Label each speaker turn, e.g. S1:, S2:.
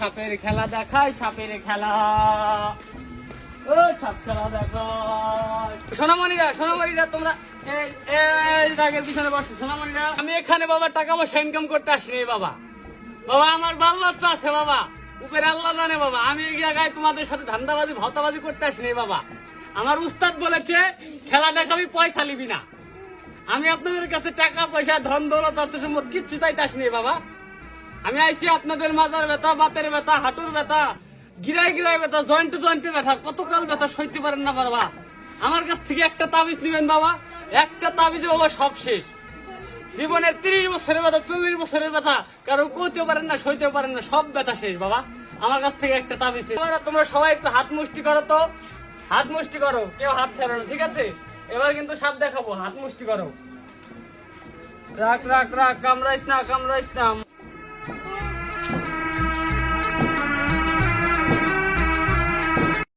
S1: সাপের খেলা দেখায়, সাপের খেলা। ও সাপ খেলা দেখায়। সোনামণিরা তোমরা এই রাগের পিছনে বসো। সোনামণিরা, আমি এখানে বাবা টাকা পয়সা ইনকাম করতে আসিনি বাবা। বাবা আমার বাল বাচ্চা আছে বাবা, উপরে আল্লাহ জানে বাবা। আমি এই জায়গায় তোমাদের সাথে ধান্দাবাজি ভাওতাবাজি করতে আসিনি বাবা। আমার উস্তাদ বলেছে খেলা দেখাবি, পয়সা নিবি না। আমি আপনাদের কাছে টাকা পয়সা ধন দৌলত অর্থ সম্পদ কিচ্ছু চাইতে আসিনি বাবা। আমি আইছি আপনাদের মাজার ব্যথা, বাতের ব্যথা, হাঁটুর ব্যথা, গিরায় ব্যথা, জয়েন্টে ব্যথা, কতকাল ব্যথা সইতে পারেন না বাবা। আমার কাছ থেকে একটা তাবিজ নিবেন বাবা, একটা তাবিজে বাবা সব শেষ। জীবনের 30 বছরের ব্যথা, 40 বছরের ব্যথা কারো কইতেও পারেন না, সইতেও পারেন না, সব ব্যথা শেষ বাবা। আমার কাছ থেকে একটা তাবিজ নিন। তোমরা সবাই একটু হাত মুষ্টি করো তো, হাত মুষ্টি করো, কেউ হাত ছাড়ো না, ঠিক আছে? এবার কিন্তু সাপ দেখাবো, হাত মুষ্টি করো। রাখ, কামড়াইস না।